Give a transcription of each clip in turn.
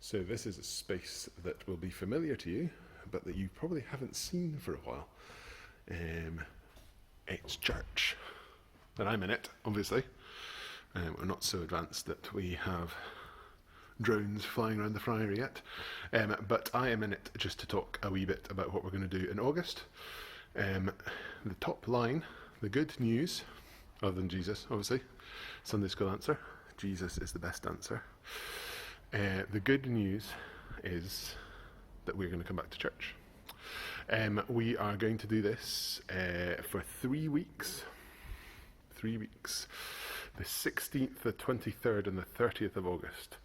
So this is a space that will be familiar to you, but that you probably haven't seen for a while. It's church. And I'm in it, obviously. We're not so advanced that we have drones flying around the friary yet. But I am in it just to talk a wee bit about what we're going to do in August. The top line, the good news, other than Jesus, obviously, Sunday school answer. Jesus is the best answer. The good news is that we're going to come back to church. We are going to do this for 3 weeks. 3 weeks. The 16th, the 23rd and the 30th of August.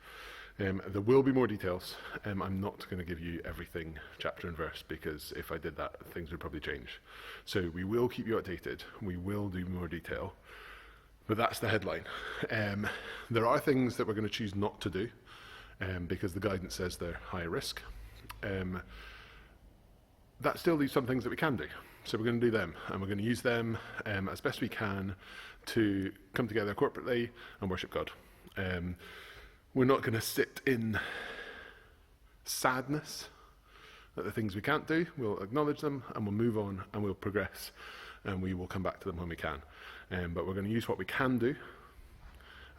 There will be more details. I'm not going to give you everything chapter and verse, because if I did that, things would probably change. So we will keep you updated. We will do more detail. But that's the headline. There are things that we're going to choose not to do, because the guidance says they're high risk. That still leaves some things that we can do. So we're going to do them, and we're going to use them as best we can to come together corporately and worship God. We're not going to sit in sadness at the things we can't do. We'll acknowledge them, and we'll move on, and we'll progress, and we will come back to them when we can. But we're going to use what we can do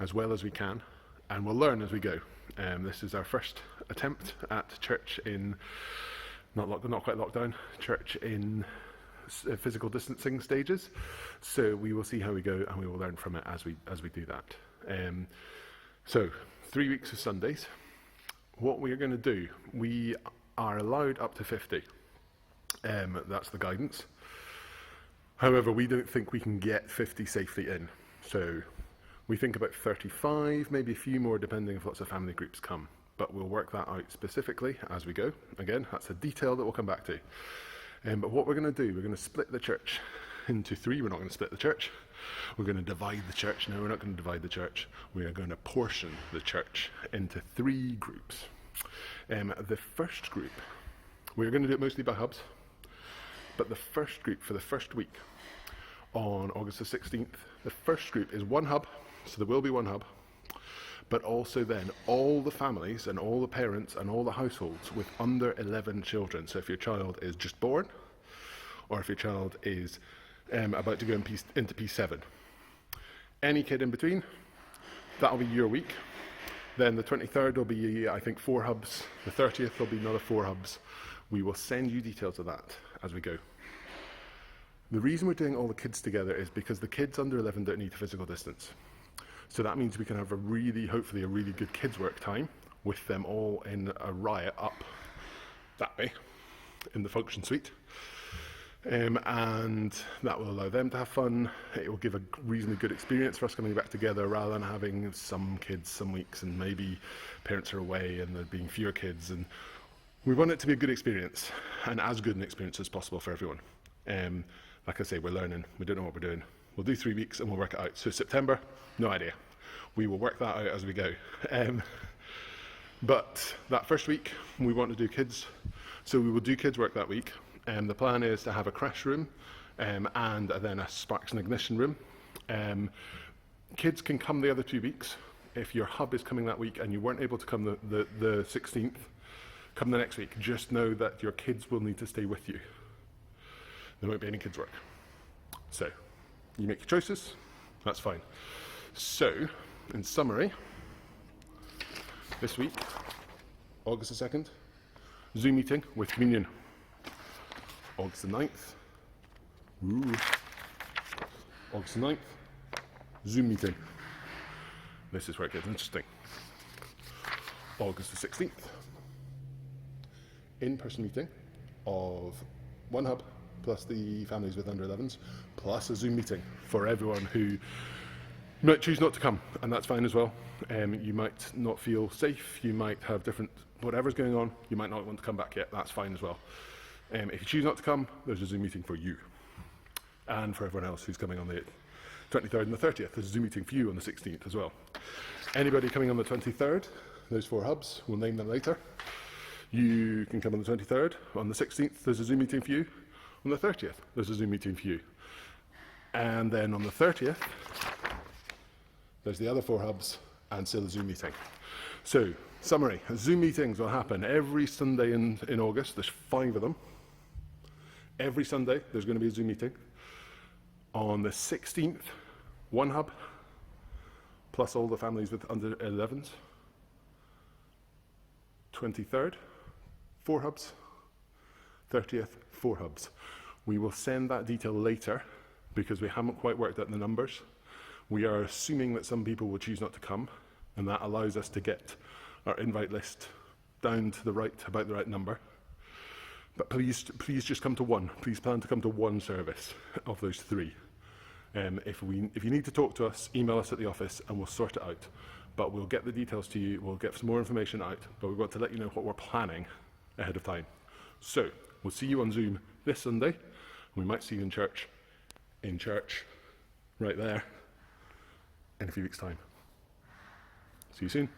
as well as we can, and we'll learn as we go. This is our first attempt at church in, not quite lockdown, church in physical distancing stages. So we will see how we go, and we will learn from it as we do that. So 3 weeks of Sundays. What we are going to do, we are allowed up to 50. That's the guidance. However, we don't think we can get 50 safely in. So we think about 35, maybe a few more, depending if lots of family groups come. But we'll work that out specifically as we go. Again, that's a detail that we'll come back to. But what we're going to do, we're going to split the church into 3. We're not going to split the church. We're going to divide the church. No, we're not going to divide the church. We are going to portion the church into 3 groups. The first group, we're going to do it mostly by hubs. But the first group for the first week on August the 16th, the first group is 1 hub. So there will be 1 hub. But also then all the families and all the parents and all the households with under 11 children. So if your child is just born, or if your child is about to go into P7. Any kid in between, that'll be your week. Then the 23rd will be, I think, 4 hubs. The 30th will be another 4 hubs. We will send you details of that as we go. The reason we're doing all the kids together is because the kids under 11 don't need to physical distance. So that means we can have hopefully a really good kids work time with them all in a riot up that way in the function suite. And that will allow them to have fun. It will give a reasonably good experience for us coming back together, rather than having some kids some weeks and maybe parents are away and there being fewer kids. And we want it to be a good experience, and as good an experience as possible for everyone. Like I say, we're learning. We don't know what we're doing. We'll do 3 weeks and we'll work it out. So September, no idea. We will work that out as we go. But that first week, we want to do kids. So we will do kids work that week. The plan is to have a crash room and then a sparks and ignition room. Kids can come the other 2 weeks. If your hub is coming that week and you weren't able to come the 16th, come the next week. Just know that your kids will need to stay with you. There won't be any kids work. So you make your choices. That's fine. So, in summary, this week, August the 2nd, Zoom meeting with communion. August the 9th, August the 9th, Zoom meeting. This is where it gets interesting. August the 16th, in-person meeting of 1 hub, plus the families with under 11s, plus a Zoom meeting for everyone who might choose not to come, and that's fine as well. You might not feel safe, you might have different, whatever's going on, you might not want to come back yet, that's fine as well. If you choose not to come, there's a Zoom meeting for you, and for everyone else who's coming on the 23rd and the 30th. There's a Zoom meeting for you on the 16th as well. Anybody coming on the 23rd, those 4 hubs, we'll name them later. You can come on the 23rd. On the 16th, there's a Zoom meeting for you. On the 30th, there's a Zoom meeting for you. And then on the 30th, there's the other 4 hubs and still a Zoom meeting. So Summary. Zoom meetings will happen every Sunday in August. There's 5 of them. Every Sunday there's going to be a Zoom meeting. On the 16th, 1 hub, plus all the families with under 11s. 23rd, 4 hubs. 30th, 4 hubs. We will send that detail later because we haven't quite worked out the numbers. We are assuming that some people will choose not to come, and that allows us to get our invite list down to the right, about the right number. But please just come to one. Please plan to come to one service of those 3. If you need to talk to us, email us at the office and we'll sort it out. But we'll get the details to you, we'll get some more information out, but we've got to let you know what we're planning ahead of time. So, we'll see you on Zoom this Sunday. We might see you in church, right there, in a few weeks' time. See you soon.